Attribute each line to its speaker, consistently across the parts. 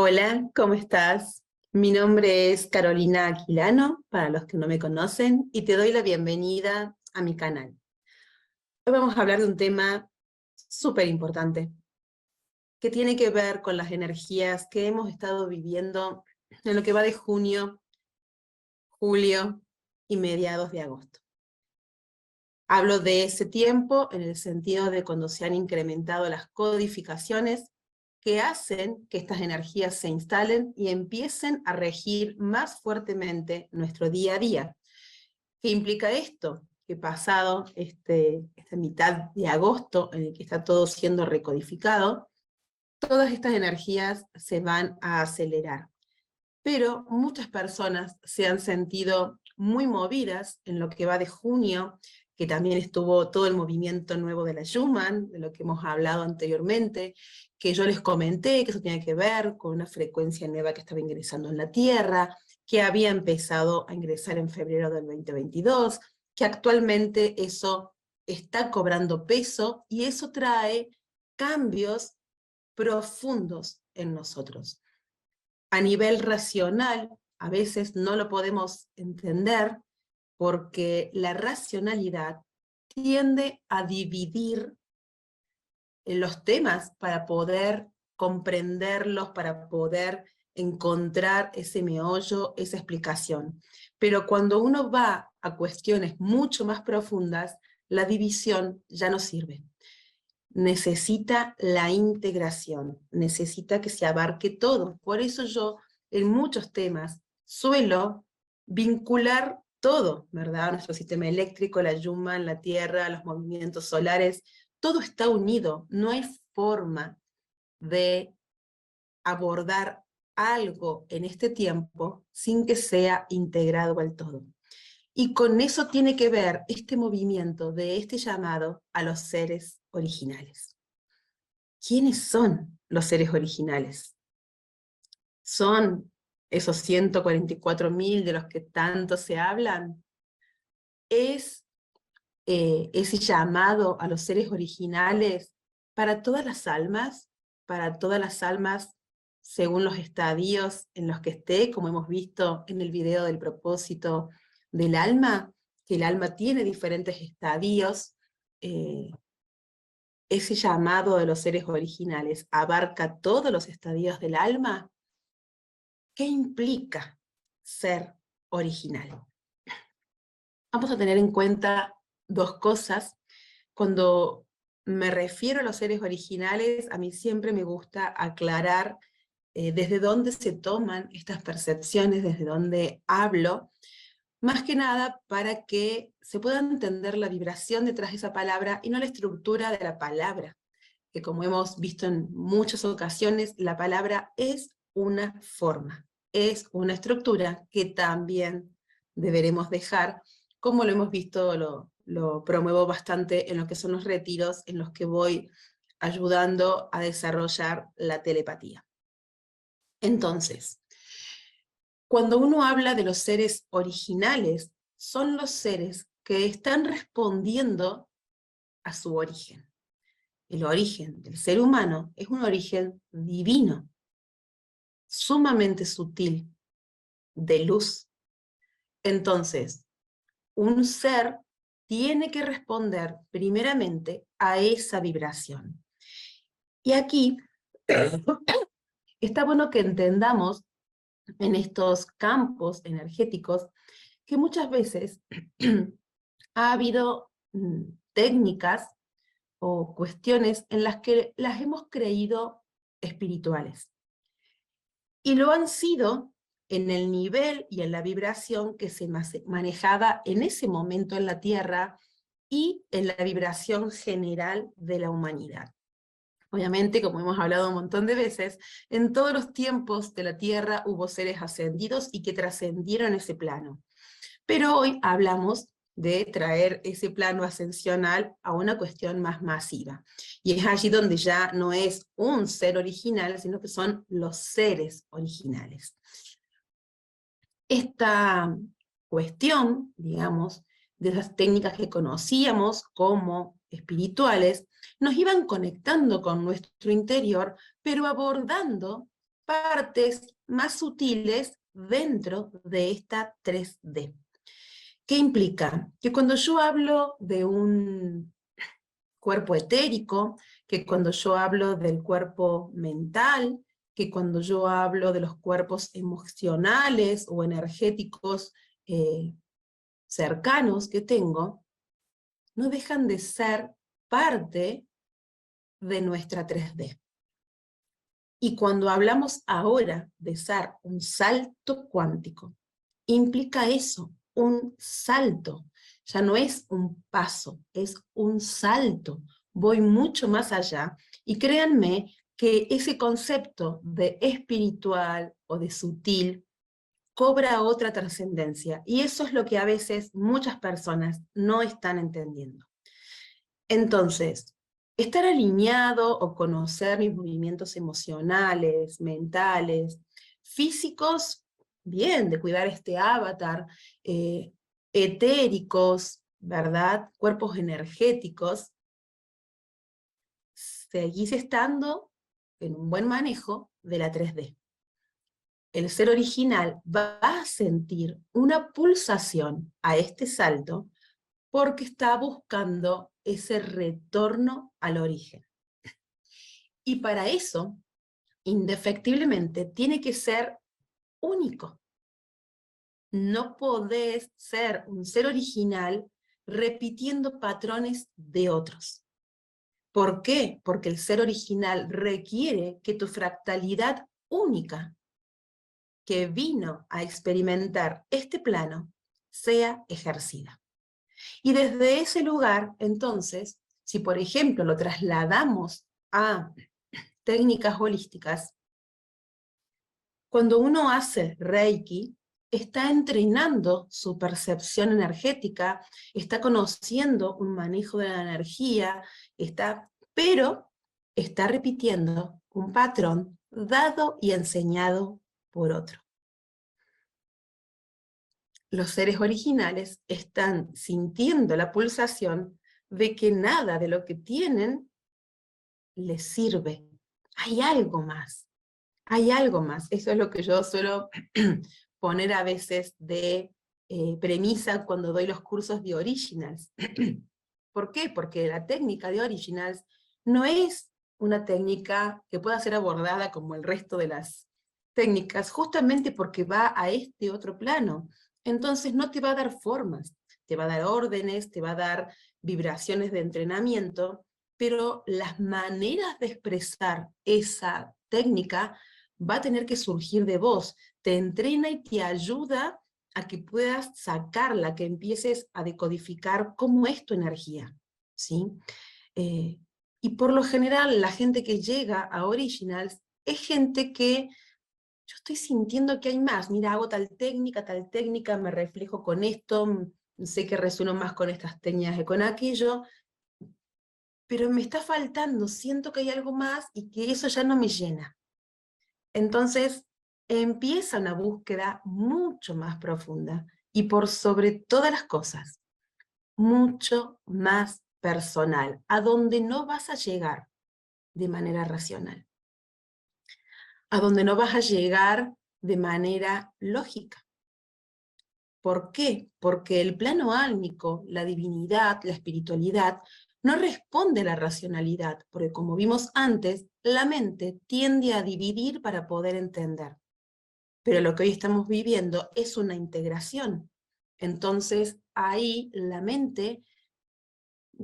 Speaker 1: Hola, ¿cómo estás? Mi nombre es Carolina Aquilano, para los que no me conocen, y te doy la bienvenida a mi canal. Hoy vamos a hablar de un tema súper importante, que tiene que ver con las energías que hemos estado viviendo en lo que va de junio, julio y mediados de agosto. Hablo de ese tiempo en el sentido de cuando se han incrementado las codificaciones que hacen que estas energías se instalen y empiecen a regir más fuertemente nuestro día a día. ¿Qué implica esto? Que pasado esta mitad de agosto, en el que está todo siendo recodificado, todas estas energías se van a acelerar. Pero muchas personas se han sentido muy movidas en lo que va de junio, que también estuvo todo el movimiento nuevo de la Schumann, de lo que hemos hablado anteriormente, que yo les comenté que eso tenía que ver con una frecuencia nueva que estaba ingresando en la Tierra, que había empezado a ingresar en febrero del 2022, que actualmente eso está cobrando peso, y eso trae cambios profundos en nosotros. A nivel racional, a veces no lo podemos entender porque la racionalidad tiende a dividir los temas para poder comprenderlos, para poder encontrar ese meollo, esa explicación. Pero cuando uno va a cuestiones mucho más profundas, la división ya no sirve. Necesita la integración, necesita que se abarque todo. Por eso yo en muchos temas suelo vincular todo, ¿verdad? Nuestro sistema eléctrico, la Schumann, la Tierra, los movimientos solares, todo está unido. No hay forma de abordar algo en este tiempo sin que sea integrado al todo. Y con eso tiene que ver este movimiento de este llamado a los seres originales. ¿Quiénes son los seres originales? ¿Son esos 144.000 de los que tanto se hablan? ¿Es ese llamado a los seres originales para todas las almas? ¿Para todas las almas según los estadios en los que esté, como hemos visto en el video del propósito del alma? Que el alma tiene diferentes estadios. Ese llamado de los seres originales abarca todos los estadios del alma. ¿Qué implica ser original? Vamos a tener en cuenta dos cosas. Cuando me refiero a los seres originales, a mí siempre me gusta aclarar desde dónde se toman estas percepciones, desde dónde hablo, más que nada para que se pueda entender la vibración detrás de esa palabra y no la estructura de la palabra, que como hemos visto en muchas ocasiones, la palabra es una forma, es una estructura que también deberemos dejar, como lo hemos visto, lo promuevo bastante en lo que son los retiros, en los que voy ayudando a desarrollar la telepatía. Entonces, cuando uno habla de los seres originales, son los seres que están respondiendo a su origen. El origen del ser humano es un origen divino, sumamente sutil, de luz. Entonces, un ser tiene que responder primeramente a esa vibración. Y aquí está bueno que entendamos en estos campos energéticos que muchas veces ha habido técnicas o cuestiones en las que las hemos creído espirituales. Y lo han sido en el nivel y en la vibración que se manejaba en ese momento en la Tierra y en la vibración general de la humanidad. Obviamente, como hemos hablado un montón de veces, en todos los tiempos de la Tierra hubo seres ascendidos y que trascendieron ese plano. Pero hoy hablamos de traer ese plano ascensional a una cuestión más masiva. Y es allí donde ya no es un ser original, sino que son los seres originales. Esta cuestión, digamos, de las técnicas que conocíamos como espirituales, nos iban conectando con nuestro interior, pero abordando partes más sutiles dentro de esta 3D. ¿Qué implica? Que cuando yo hablo de un cuerpo etérico, que cuando yo hablo del cuerpo mental, que cuando yo hablo de los cuerpos emocionales o energéticos cercanos que tengo, no dejan de ser parte de nuestra 3D. Y cuando hablamos ahora de ser un salto cuántico, implica eso, un salto. Ya no es un paso, es un salto. Voy mucho más allá y créanme que ese concepto de espiritual o de sutil cobra otra trascendencia y eso es lo que a veces muchas personas no están entendiendo. Entonces, estar alineado o conocer mis movimientos emocionales, mentales, físicos, bien, de cuidar este avatar, etéricos, ¿verdad? Cuerpos energéticos, seguís estando en un buen manejo de la 3D. El ser original va a sentir una pulsación a este salto porque está buscando ese retorno al origen. Y para eso, indefectiblemente, tiene que ser único. No podés ser un ser original repitiendo patrones de otros. ¿Por qué? Porque el ser original requiere que tu fractalidad única, que vino a experimentar este plano, sea ejercida. Y desde ese lugar, entonces, si por ejemplo lo trasladamos a técnicas holísticas, cuando uno hace Reiki, está entrenando su percepción energética, está conociendo un manejo de la energía, pero está repitiendo un patrón dado y enseñado por otro. Los seres originales están sintiendo la pulsación de que nada de lo que tienen les sirve. Hay algo más, hay algo más. Eso es lo que yo suelo poner a veces de premisa cuando doy los cursos de Originals. ¿Por qué? Porque la técnica de Originals no es una técnica que pueda ser abordada como el resto de las técnicas, justamente porque va a este otro plano. Entonces no te va a dar formas, te va a dar órdenes, te va a dar vibraciones de entrenamiento, pero las maneras de expresar esa técnica va a tener que surgir de vos. Te entrena y te ayuda a que puedas sacarla, que empieces a decodificar cómo es tu energía, ¿sí? Y por lo general, la gente que llega a Originals es gente que yo estoy sintiendo que hay más. Mira, hago tal técnica, me reflejo con esto, sé que resueno más con estas técnicas que con aquello, pero me está faltando, siento que hay algo más y que eso ya no me llena. Entonces, empieza una búsqueda mucho más profunda y por sobre todas las cosas, mucho más personal, a donde no vas a llegar de manera racional, a donde no vas a llegar de manera lógica. ¿Por qué? Porque el plano álmico, la divinidad, la espiritualidad, no responde a la racionalidad, porque como vimos antes, la mente tiende a dividir para poder entender. Pero lo que hoy estamos viviendo es una integración. Entonces, ahí la mente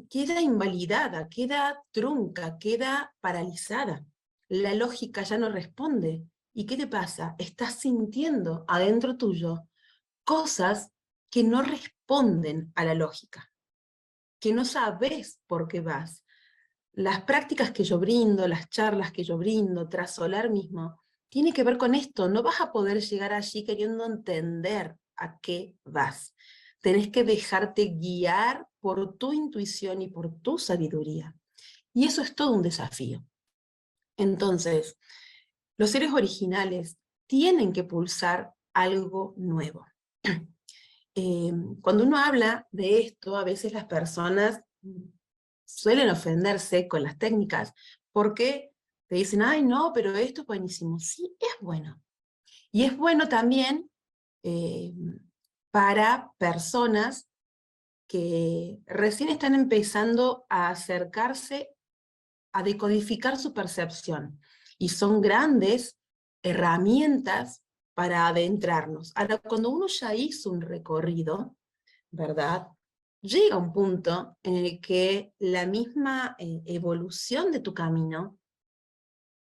Speaker 1: queda invalidada, queda trunca, queda paralizada. La lógica ya no responde. ¿Y qué te pasa? Estás sintiendo adentro tuyo cosas que no responden a la lógica, que no sabes por qué vas. Las prácticas que yo brindo, las charlas que yo brindo, tras solar mismo, tiene que ver con esto. No vas a poder llegar allí queriendo entender a qué vas. Tenés que dejarte guiar por tu intuición y por tu sabiduría. Y eso es todo un desafío. Entonces, los seres originales tienen que pulsar algo nuevo. Cuando uno habla de esto, a veces las personas suelen ofenderse con las técnicas, porque te dicen, ay no, pero esto es buenísimo. Sí, es bueno. Y es bueno también eh, para personas que recién están empezando a acercarse a decodificar su percepción. Y son grandes herramientas para adentrarnos. Ahora, cuando uno ya hizo un recorrido, ¿verdad? Llega un punto en el que la misma evolución de tu camino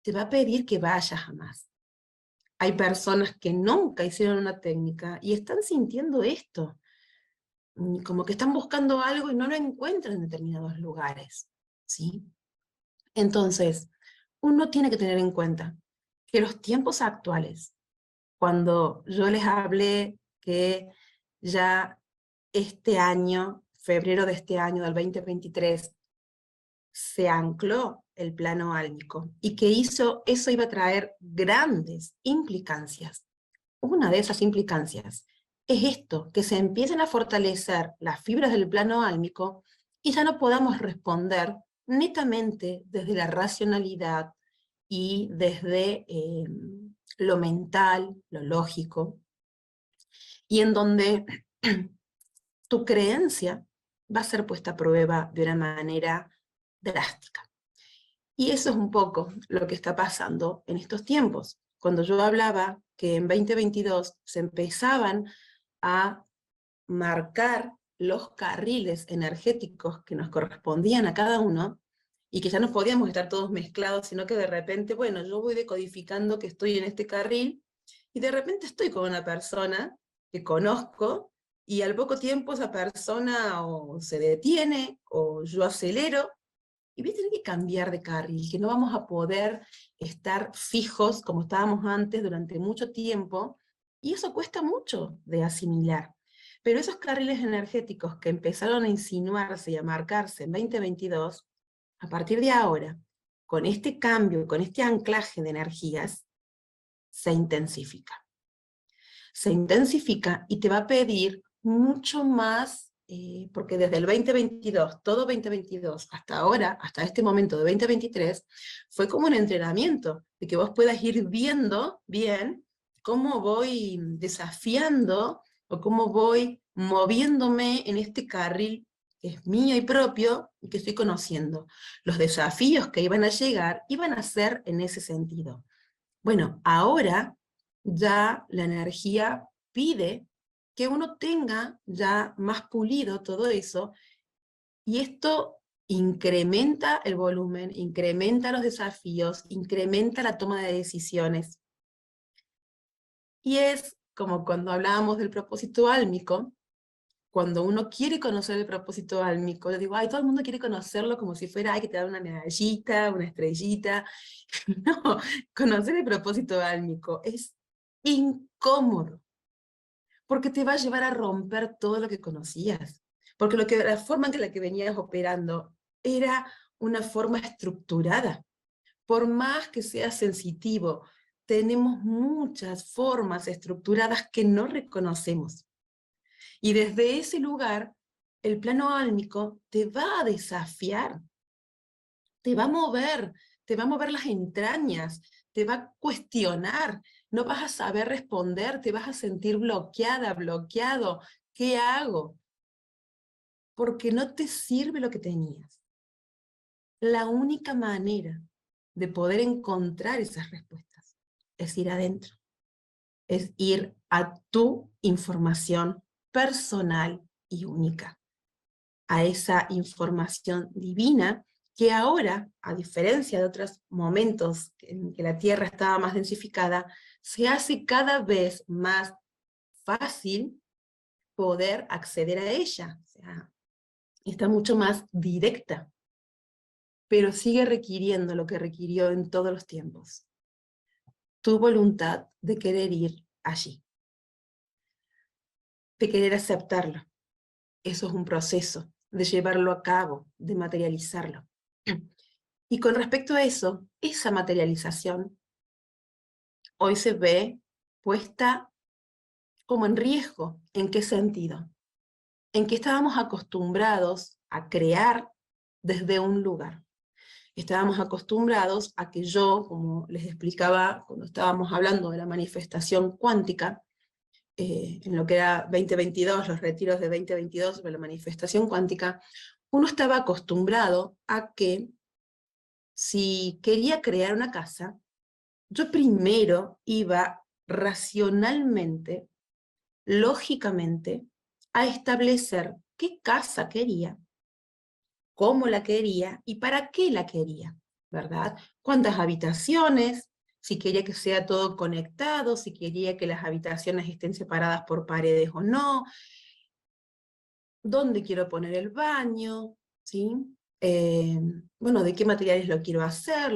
Speaker 1: te va a pedir que vayas a más. Hay personas que nunca hicieron una técnica y están sintiendo esto, como que están buscando algo y no lo encuentran en determinados lugares, ¿sí? Entonces, uno tiene que tener en cuenta que los tiempos actuales, cuando yo les hablé que ya este año, febrero de este año, del 2023, se ancló el plano álmico y que eso iba a traer grandes implicancias. Una de esas implicancias es esto, que se empiecen a fortalecer las fibras del plano álmico y ya no podamos responder netamente desde la racionalidad y desde lo mental, lo lógico, y en donde tu creencia va a ser puesta a prueba de una manera drástica. Y eso es un poco lo que está pasando en estos tiempos. Cuando yo hablaba que en 2022 se empezaban a marcar los carriles energéticos que nos correspondían a cada uno, y que ya no podíamos estar todos mezclados, sino que de repente, bueno, yo voy decodificando que estoy en este carril, y de repente estoy con una persona que conozco, y al poco tiempo esa persona o se detiene, o yo acelero, y voy a tener que cambiar de carril, que no vamos a poder estar fijos como estábamos antes durante mucho tiempo, y eso cuesta mucho de asimilar. Pero esos carriles energéticos que empezaron a insinuarse y a marcarse en 2022, a partir de ahora, con este cambio, con este anclaje de energías, se intensifica. Se intensifica y te va a pedir mucho más, porque desde el 2022, todo 2022, hasta ahora, hasta este momento de 2023, fue como un entrenamiento, de que vos puedas ir viendo bien cómo voy desafiando o cómo voy moviéndome en este carril que es mío y propio y que estoy conociendo. Los desafíos que iban a llegar iban a ser en ese sentido. Bueno, ahora ya la energía pide que uno tenga ya más pulido todo eso, y esto incrementa el volumen, incrementa los desafíos, incrementa la toma de decisiones. Y es como cuando hablábamos del propósito álmico, cuando uno quiere conocer el propósito álmico, yo digo, ay, todo el mundo quiere conocerlo como si fuera, ay, que te dan una medallita, una estrellita. No, conocer el propósito álmico es incómodo, porque te va a llevar a romper todo lo que conocías, porque la forma en la que venías operando era una forma estructurada. Por más que seas sensitivo, tenemos muchas formas estructuradas que no reconocemos. Y desde ese lugar, el plano álmico te va a desafiar, te va a mover, te va a mover las entrañas, te va a cuestionar, no vas a saber responder, te vas a sentir bloqueada, bloqueado. ¿Qué hago? Porque no te sirve lo que tenías. La única manera de poder encontrar esas respuestas es ir adentro, es ir a tu información personal y única, a esa información divina que ahora, a diferencia de otros momentos en que la Tierra estaba más densificada, se hace cada vez más fácil poder acceder a ella. O sea, está mucho más directa, pero sigue requiriendo lo que requirió en todos los tiempos: tu voluntad de querer ir allí, de querer aceptarlo. Eso es un proceso, de llevarlo a cabo, de materializarlo. Y con respecto a eso, esa materialización hoy se ve puesta como en riesgo. ¿En qué sentido? En que estábamos acostumbrados a crear desde un lugar. Estábamos acostumbrados a que yo, como les explicaba cuando estábamos hablando de la manifestación cuántica, en lo que era 2022, los retiros de 2022 sobre la manifestación cuántica, uno estaba acostumbrado a que si quería crear una casa, yo primero iba racionalmente, lógicamente, a establecer qué casa quería, cómo la quería y para qué la quería, ¿verdad? Cuántas habitaciones, si quería que sea todo conectado, si quería que las habitaciones estén separadas por paredes o no, dónde quiero poner el baño, ¿sí? Bueno, de qué materiales lo quiero hacer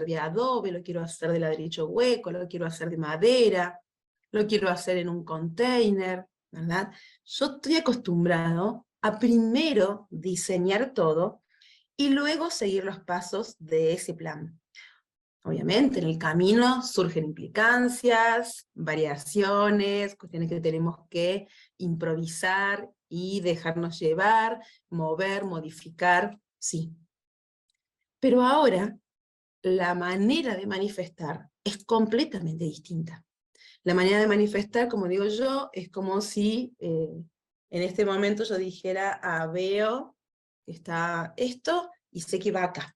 Speaker 1: de adobe, lo quiero hacer de ladrillo hueco, lo quiero hacer de madera, lo quiero hacer en un container, ¿verdad? Yo estoy acostumbrado a primero diseñar todo y luego seguir los pasos de ese plan. Obviamente, en el camino surgen implicancias, variaciones, cuestiones que tenemos que improvisar y dejarnos llevar, mover, modificar, sí. Pero ahora, la manera de manifestar es completamente distinta. La manera de manifestar, como digo yo, es como si en este momento yo dijera, veo que está esto y sé que va acá.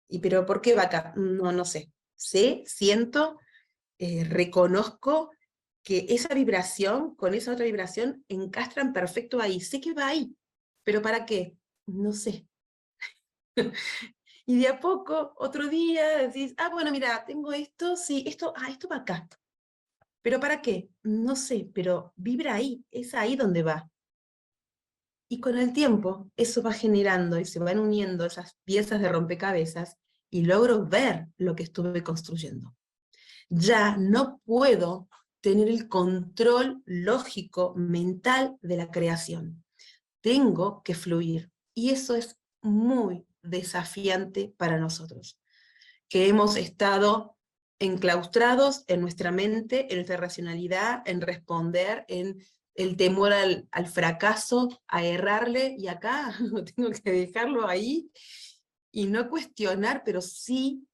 Speaker 1: ¿Y pero por qué va acá? No, no sé. Sé, siento, reconozco que esa vibración con esa otra vibración encastran perfecto ahí. Sé que va ahí, pero ¿para qué? No sé. Y de a poco, otro día decís, bueno, mira, tengo esto, sí, esto va acá. ¿Pero para qué? No sé, pero vibra ahí, es ahí donde va. Y con el tiempo, eso va generando y se van uniendo esas piezas de rompecabezas y logro ver lo que estuve construyendo. Ya no puedo tener el control lógico, mental de la creación. Tengo que fluir. Y eso es muy desafiante para nosotros, que hemos estado enclaustrados en nuestra mente, en nuestra racionalidad, en responder, en el temor al fracaso, a errarle, y acá tengo que dejarlo ahí y no cuestionar, pero sí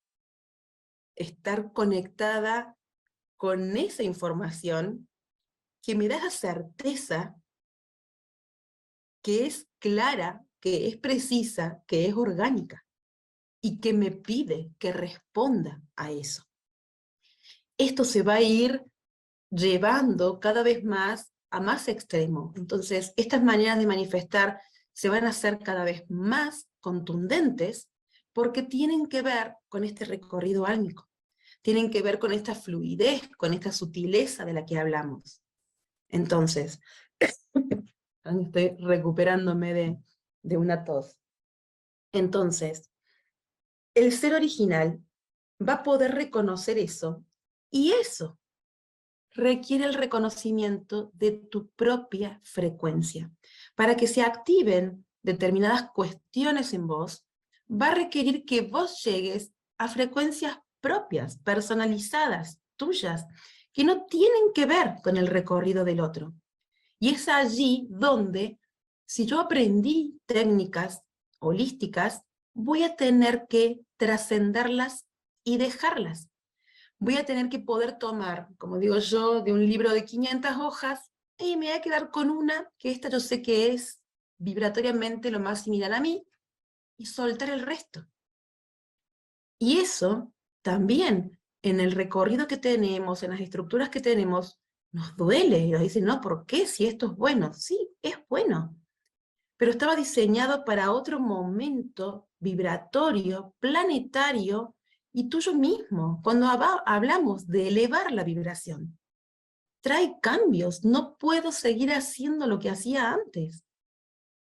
Speaker 1: estar conectada con esa información que me da la certeza que es clara, que es precisa, que es orgánica, y que me pide que responda a eso. Esto se va a ir llevando cada vez más a más extremo. Entonces, estas maneras de manifestar se van a hacer cada vez más contundentes porque tienen que ver con este recorrido álmico, tienen que ver con esta fluidez, con esta sutileza de la que hablamos. Entonces, estoy recuperándome de una tos. Entonces, el ser original va a poder reconocer eso, y eso requiere el reconocimiento de tu propia frecuencia. Para que se activen determinadas cuestiones en vos, va a requerir que vos llegues a frecuencias propias, personalizadas, tuyas, que no tienen que ver con el recorrido del otro. Y es allí donde, si yo aprendí técnicas holísticas, voy a tener que trascenderlas y dejarlas. Voy a tener que poder tomar, como digo yo, de un libro de 500 hojas, y me voy a quedar con una, que esta yo sé que es vibratoriamente lo más similar a mí, y soltar el resto. Y eso también, en el recorrido que tenemos, en las estructuras que tenemos, nos duele, y nos dicen, no, ¿por qué? Si esto es bueno. Sí, es bueno, pero estaba diseñado para otro momento vibratorio, planetario, y tuyo mismo, cuando hablamos de elevar la vibración. Trae cambios, no puedo seguir haciendo lo que hacía antes.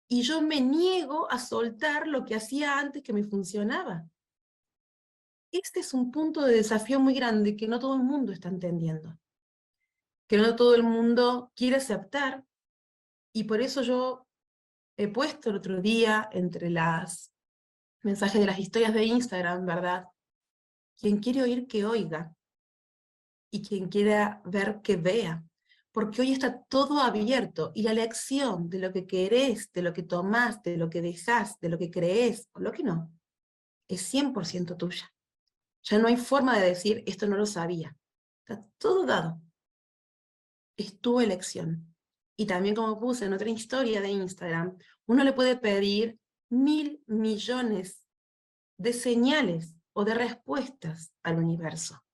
Speaker 1: Y yo me niego a soltar lo que hacía antes que me funcionaba. Este es un punto de desafío muy grande que no todo el mundo está entendiendo, que no todo el mundo quiere aceptar, y por eso yo he puesto el otro día entre las mensajes de las historias de Instagram, ¿verdad? Quien quiere oír, que oiga, y quien quiera ver, que vea, porque hoy está todo abierto, y la elección de lo que querés, de lo que tomás, de lo que dejás, de lo que creés, o lo que no, es 100% tuya. Ya no hay forma de decir, esto no lo sabía. Está todo dado. Es tu elección. Y también, como puse en otra historia de Instagram, uno le puede pedir 1000 millones de señales o de respuestas al universo.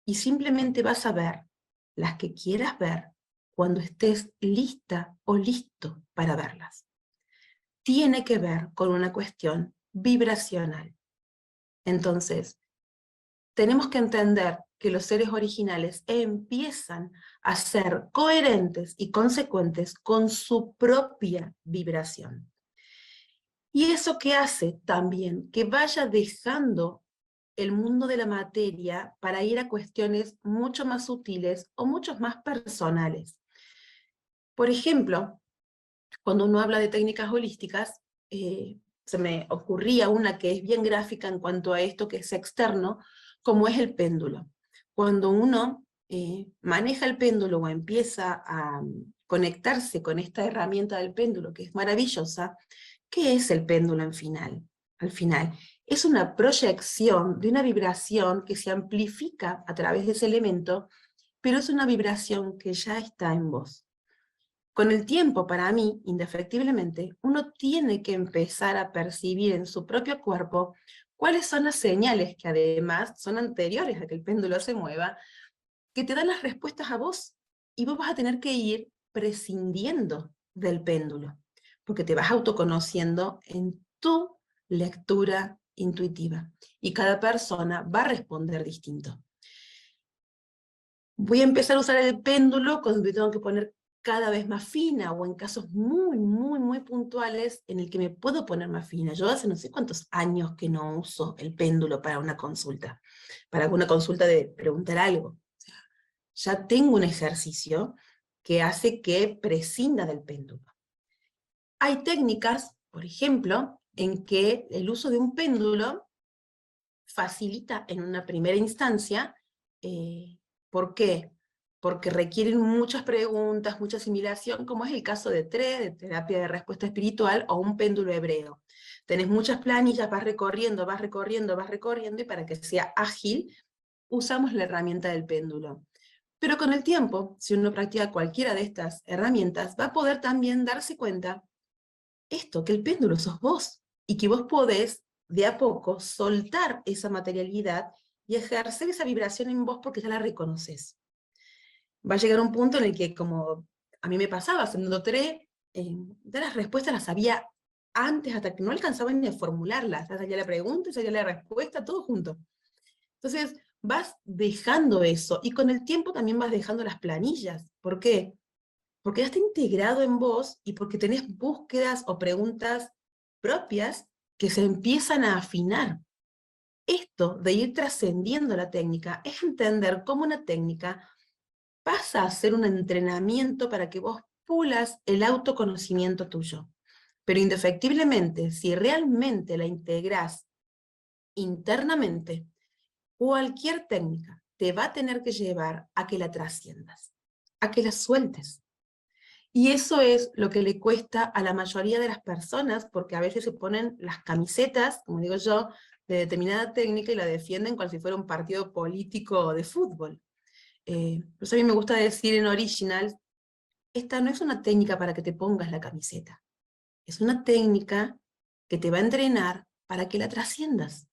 Speaker 1: Y simplemente vas a ver las que quieras ver cuando estés lista o listo para verlas. Tiene que ver con una cuestión vibracional. Entonces, tenemos que entender que los seres originales empiezan a ser coherentes y consecuentes con su propia vibración. ¿Y eso qué hace? También que vaya dejando el mundo de la materia para ir a cuestiones mucho más sutiles o mucho más personales. Por ejemplo, cuando uno habla de técnicas holísticas, se me ocurría una que es bien gráfica en cuanto a esto que es externo, como es el péndulo. Cuando uno maneja el péndulo o empieza a conectarse con esta herramienta del péndulo, que es maravillosa, ¿qué es el péndulo al final? Al final, es una proyección de una vibración que se amplifica a través de ese elemento, pero es una vibración que ya está en vos. Con el tiempo, para mí, indefectiblemente, uno tiene que empezar a percibir en su propio cuerpo cuáles son las señales que además son anteriores a que el péndulo se mueva, que te dan las respuestas a vos. Y vos vas a tener que ir prescindiendo del péndulo, porque te vas autoconociendo en tu lectura intuitiva. Y cada persona va a responder distinto. Voy a empezar a usar el péndulo cuando me tengo que poner cada vez más fina, o en casos muy, muy, muy puntuales en el que me puedo poner más fina. Yo hace no sé cuántos años que no uso el péndulo para una consulta de preguntar algo. O sea, ya tengo un ejercicio que hace que prescinda del péndulo. Hay técnicas, por ejemplo, en que el uso de un péndulo facilita en una primera instancia. ¿Por qué? Porque requieren muchas preguntas, mucha asimilación, como es el caso de TRE, de terapia de respuesta espiritual, o un péndulo hebreo. Tenés muchas planillas, vas recorriendo, y para que sea ágil, usamos la herramienta del péndulo. Pero con el tiempo, si uno practica cualquiera de estas herramientas, va a poder también darse cuenta que el péndulo sos vos, y que vos podés, de a poco, soltar esa materialidad y ejercer esa vibración en vos porque ya la reconoces. Va a llegar un punto en el que, como a mí me pasaba haciendo TRE, ya las respuestas las sabía antes, hasta que no alcanzaba ni a formularlas. Ya salía la pregunta y salía la respuesta, todo junto. Entonces, vas dejando eso, y con el tiempo también vas dejando las planillas. ¿Por qué? Porque ya está integrado en vos, y porque tenés búsquedas o preguntas propias que se empiezan a afinar. Esto de ir trascendiendo la técnica es entender cómo una técnica pasa a ser un entrenamiento para que vos pulas el autoconocimiento tuyo. Pero indefectiblemente, si realmente la integrás internamente, cualquier técnica te va a tener que llevar a que la trasciendas, a que la sueltes. Y eso es lo que le cuesta a la mayoría de las personas, porque a veces se ponen las camisetas, como digo yo, de determinada técnica, y la defienden como si fuera un partido político de fútbol. Por eso a mí me gusta decir en Originals, esta no es una técnica para que te pongas la camiseta, es una técnica que te va a entrenar para que la trasciendas,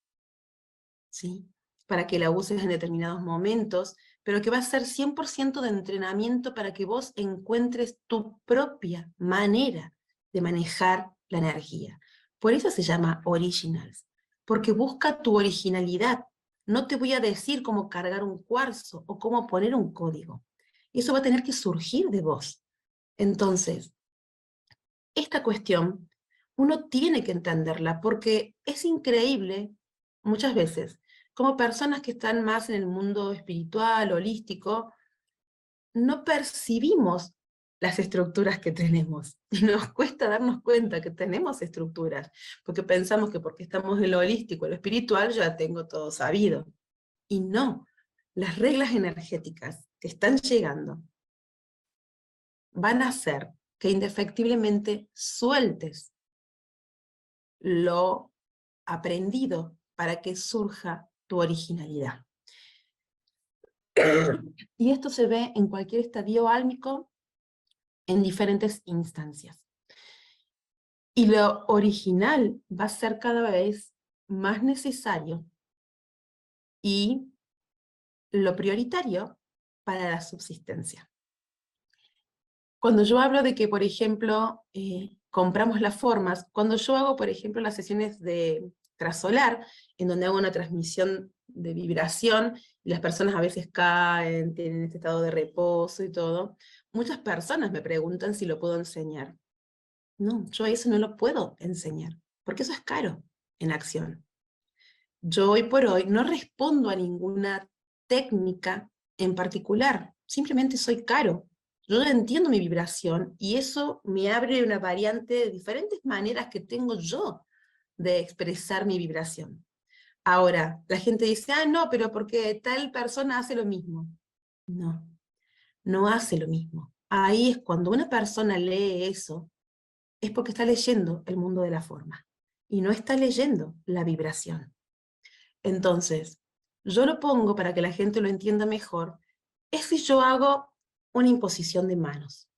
Speaker 1: ¿sí? Para que la uses en determinados momentos, pero que va a ser 100% de entrenamiento para que vos encuentres tu propia manera de manejar la energía. Por eso se llama Originals, porque busca tu originalidad. No te voy a decir cómo cargar un cuarzo o cómo poner un código. Eso va a tener que surgir de vos. Entonces, esta cuestión uno tiene que entenderla, porque es increíble muchas veces como personas que están más en el mundo espiritual, holístico, no percibimos las estructuras que tenemos, y nos cuesta darnos cuenta que tenemos estructuras, porque pensamos que porque estamos en lo holístico, en lo espiritual, ya tengo todo sabido. Y no, las reglas energéticas que están llegando van a hacer que indefectiblemente sueltes lo aprendido para que surja tu originalidad. Y esto se ve en cualquier estadio álmico, en diferentes instancias. Y lo original va a ser cada vez más necesario y lo prioritario para la subsistencia. Cuando yo hablo de que, por ejemplo, compramos las formas, cuando yo hago, por ejemplo, las sesiones de trasolar, en donde hago una transmisión de vibración, y las personas a veces caen, tienen este estado de reposo y todo, muchas personas me preguntan si lo puedo enseñar. No, yo eso no lo puedo enseñar, porque eso es caro en acción. Yo hoy por hoy no respondo a ninguna técnica en particular, simplemente soy caro. Yo entiendo mi vibración y eso me abre una variante de diferentes maneras que tengo yo de expresar mi vibración. Ahora, la gente dice, ah, no, pero porque tal persona hace lo mismo. No, no hace lo mismo. Ahí es cuando una persona lee eso, es porque está leyendo el mundo de la forma y no está leyendo la vibración. Entonces, yo lo pongo para que la gente lo entienda mejor, es si yo hago una imposición de manos.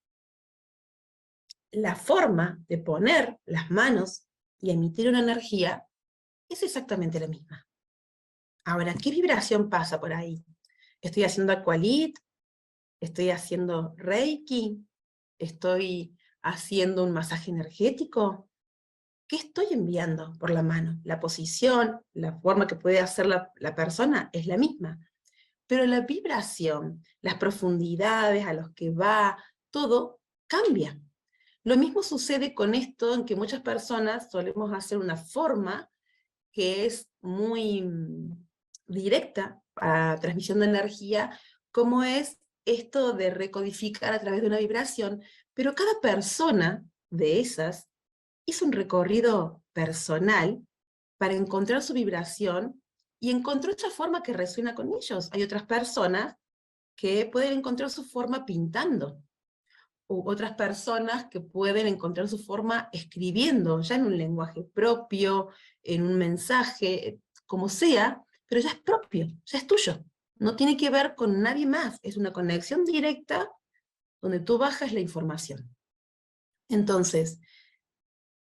Speaker 1: La forma de poner las manos y emitir una energía es exactamente la misma. Ahora, ¿qué vibración pasa por ahí? ¿Estoy haciendo aqualit? ¿Estoy haciendo reiki? ¿Estoy haciendo un masaje energético? ¿Qué estoy enviando por la mano? La posición, la forma que puede hacer la persona es la misma. Pero la vibración, las profundidades a los que va, todo cambia. Lo mismo sucede con esto en que muchas personas solemos hacer una forma que es muy directa para transmisión de energía, como es esto de recodificar a través de una vibración, pero cada persona de esas hizo un recorrido personal para encontrar su vibración y encontró otra forma que resuena con ellos. Hay otras personas que pueden encontrar su forma pintando, u otras personas que pueden encontrar su forma escribiendo, ya en un lenguaje propio, en un mensaje, como sea, pero ya es propio, ya es tuyo. No tiene que ver con nadie más, es una conexión directa donde tú bajas la información. Entonces,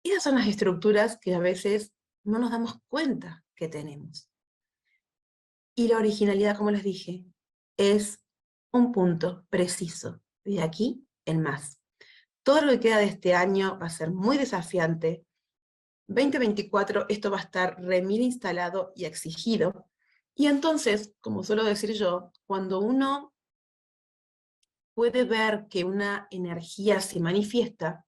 Speaker 1: esas son las estructuras que a veces no nos damos cuenta que tenemos. Y la originalidad, como les dije, es un punto preciso, de aquí en más. Todo lo que queda de este año va a ser muy desafiante. 2024 esto va a estar remil instalado y exigido. Y entonces, como suelo decir yo, cuando uno puede ver que una energía se manifiesta,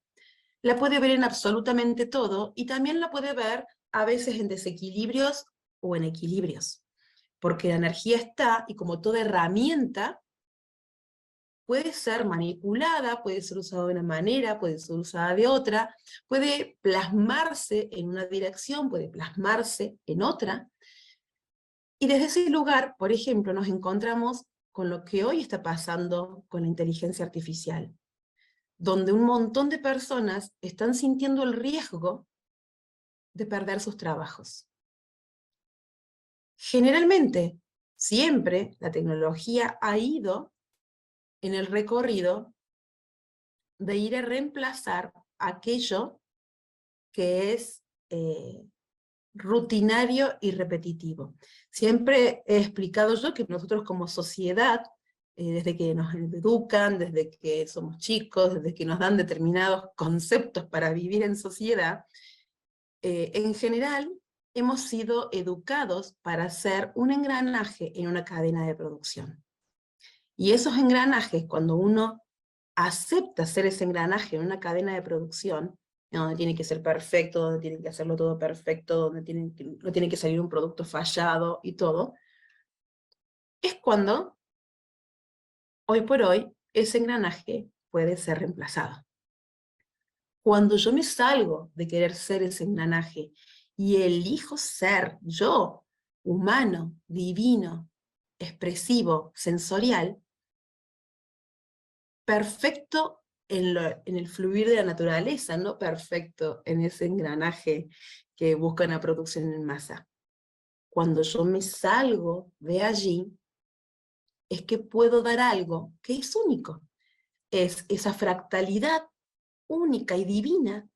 Speaker 1: la puede ver en absolutamente todo y también la puede ver a veces en desequilibrios o en equilibrios. Porque la energía está, y como toda herramienta, puede ser manipulada, puede ser usada de una manera, puede ser usada de otra, puede plasmarse en una dirección, puede plasmarse en otra. Y desde ese lugar, por ejemplo, nos encontramos con lo que hoy está pasando con la inteligencia artificial, donde un montón de personas están sintiendo el riesgo de perder sus trabajos. Generalmente, siempre la tecnología ha ido en el recorrido de ir a reemplazar aquello que es rutinario y repetitivo. Siempre he explicado yo que nosotros como sociedad, desde que nos educan, desde que somos chicos, desde que nos dan determinados conceptos para vivir en sociedad, en general hemos sido educados para ser un engranaje en una cadena de producción. Y esos engranajes, cuando uno acepta ser ese engranaje en una cadena de producción, donde tiene que ser perfecto, donde tiene que hacerlo todo perfecto, donde no tiene que salir un producto fallado y todo, es cuando, hoy por hoy, ese engranaje puede ser reemplazado. Cuando yo me salgo de querer ser ese engranaje y elijo ser yo, humano, divino, expresivo, sensorial, perfecto en el fluir de la naturaleza, no perfecto en ese engranaje que buscan la producción en masa. Cuando yo me salgo de allí, es que puedo dar algo que es único. Es esa fractalidad única y divina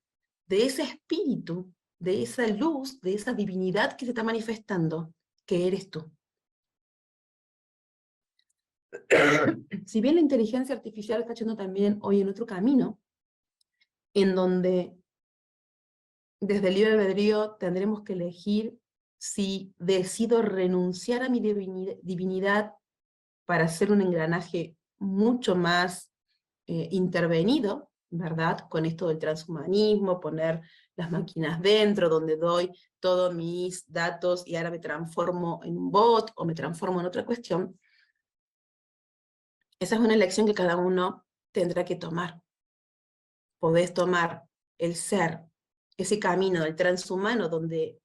Speaker 1: de ese espíritu, de esa luz, de esa divinidad que se está manifestando, que eres tú. Si bien la inteligencia artificial está yendo también hoy en otro camino, en donde desde el libre albedrío tendremos que elegir si decido renunciar a mi divinidad para hacer un engranaje mucho más intervenido, ¿verdad? Con esto del transhumanismo, poner las máquinas dentro, donde doy todos mis datos y ahora me transformo en un bot o me transformo en otra cuestión. Esa es una elección que cada uno tendrá que tomar. Podés tomar el ser, ese camino del transhumano donde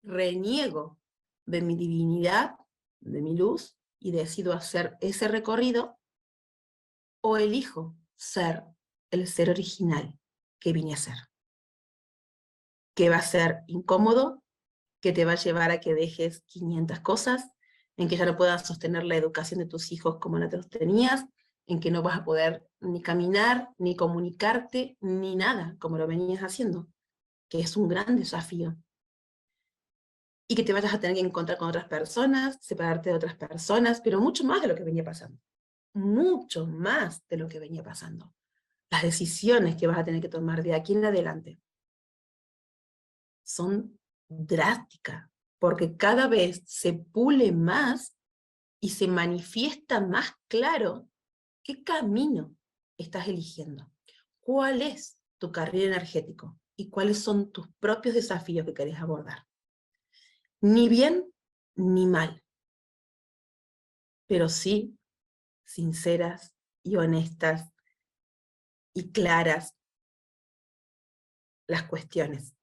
Speaker 1: reniego de mi divinidad, de mi luz, y decido hacer ese recorrido, o elijo ser el ser original que vine a ser. Que va a ser incómodo, que te va a llevar a que dejes 500 cosas, en que ya no puedas sostener la educación de tus hijos como la tenías, en que no vas a poder ni caminar, ni comunicarte, ni nada, como lo venías haciendo, que es un gran desafío. Y que te vayas a tener que encontrar con otras personas, separarte de otras personas, pero mucho más de lo que venía pasando. Mucho más de lo que venía pasando. Las decisiones que vas a tener que tomar de aquí en adelante son drásticas, porque cada vez se pule más y se manifiesta más claro qué camino estás eligiendo, cuál es tu carril energético y cuáles son tus propios desafíos que querés abordar. Ni bien ni mal, pero sí sinceras y honestas y claras las cuestiones.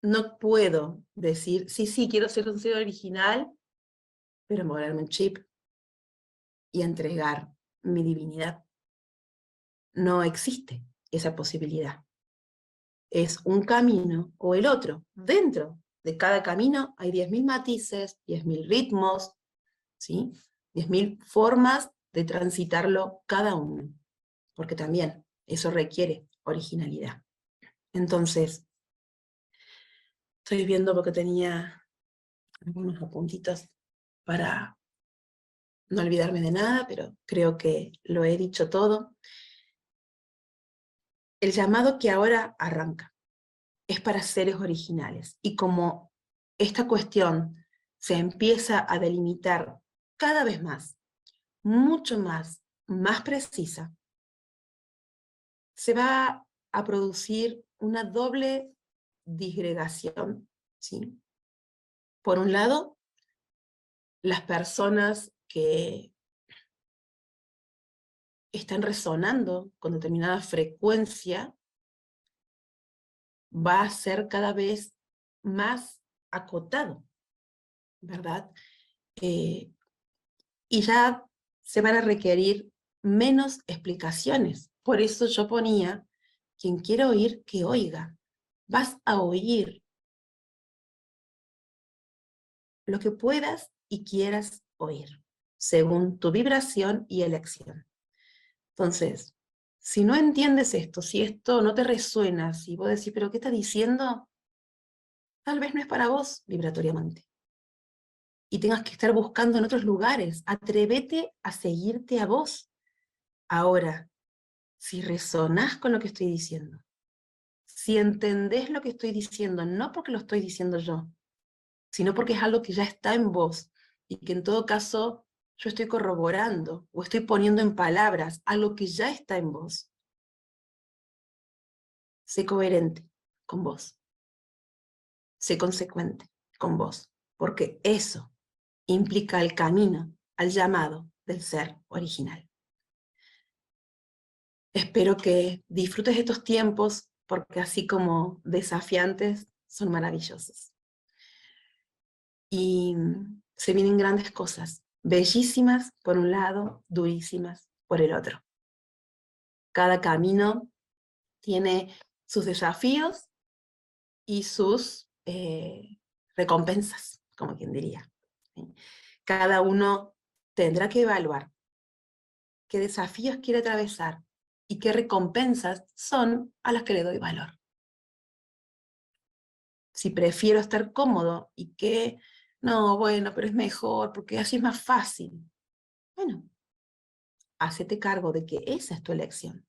Speaker 1: No puedo decir, sí, quiero ser un ser original, pero moverme un chip y entregar mi divinidad. No existe esa posibilidad. Es un camino o el otro. Dentro de cada camino hay 10.000 matices, 10.000 ritmos, ¿sí? 10.000 formas de transitarlo cada uno, porque también eso requiere originalidad. Entonces, estoy viendo porque tenía algunos apuntitos para no olvidarme de nada, pero creo que lo he dicho todo. El llamado que ahora arranca es para seres originales, y como esta cuestión se empieza a delimitar cada vez más, mucho más precisa, se va a producir una doble disgregación, ¿sí? Por un lado, las personas que están resonando con determinada frecuencia va a ser cada vez más acotado, ¿verdad? Y ya se van a requerir menos explicaciones. Por eso yo ponía, quien quiera oír, que oiga. Vas a oír lo que puedas y quieras oír, según tu vibración y elección. Entonces, si no entiendes esto, si esto no te resuena, si vos decís, pero ¿qué está diciendo? Tal vez no es para vos vibratoriamente. Y tengas que estar buscando en otros lugares. Atrévete a seguirte a vos. Ahora, si resonás con lo que estoy diciendo, si entendés lo que estoy diciendo, no porque lo estoy diciendo yo, sino porque es algo que ya está en vos, y que en todo caso yo estoy corroborando, o estoy poniendo en palabras algo que ya está en vos. Sé coherente con vos. Sé consecuente con vos, porque eso implica el camino al llamado del ser original. Espero que disfrutes estos tiempos, porque así como desafiantes, son maravillosos. Y se vienen grandes cosas, bellísimas por un lado, durísimas por el otro. Cada camino tiene sus desafíos y sus recompensas, como quien diría. ¿Sí? Cada uno tendrá que evaluar qué desafíos quiere atravesar y qué recompensas son a las que le doy valor. Si prefiero estar cómodo y que, no, bueno, pero es mejor porque así es más fácil. Bueno, hacete cargo de que esa es tu elección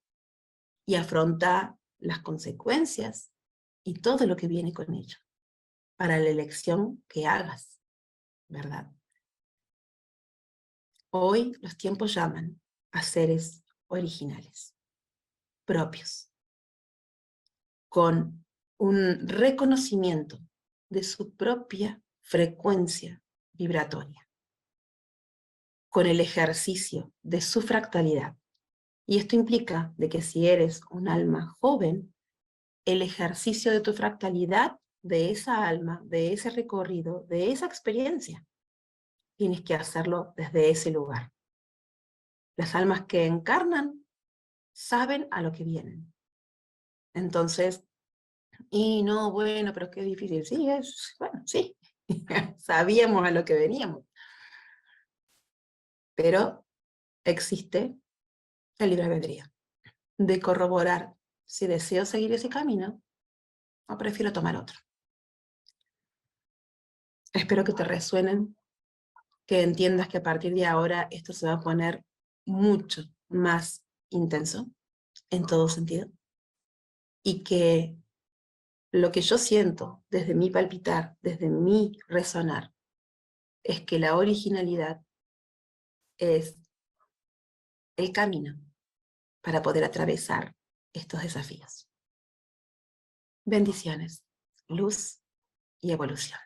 Speaker 1: y afronta las consecuencias y todo lo que viene con ello para la elección que hagas, ¿verdad? Hoy los tiempos llaman a seres originales, propios, con un reconocimiento de su propia frecuencia vibratoria, con el ejercicio de su fractalidad. Y esto implica de que si eres un alma joven, el ejercicio de tu fractalidad, de esa alma, de ese recorrido, de esa experiencia, tienes que hacerlo desde ese lugar. Las almas que encarnan saben a lo que vienen. Entonces, y no, bueno, pero qué difícil. Sí, bueno, sí, sabíamos a lo que veníamos. Pero existe el libre albedrío de corroborar si deseo seguir ese camino o prefiero tomar otro. Espero que te resuenen, que entiendas que a partir de ahora esto se va a poner mucho más intenso en todo sentido y que lo que yo siento desde mi palpitar, desde mi resonar, es que la originalidad es el camino para poder atravesar estos desafíos. Bendiciones, luz y evolución.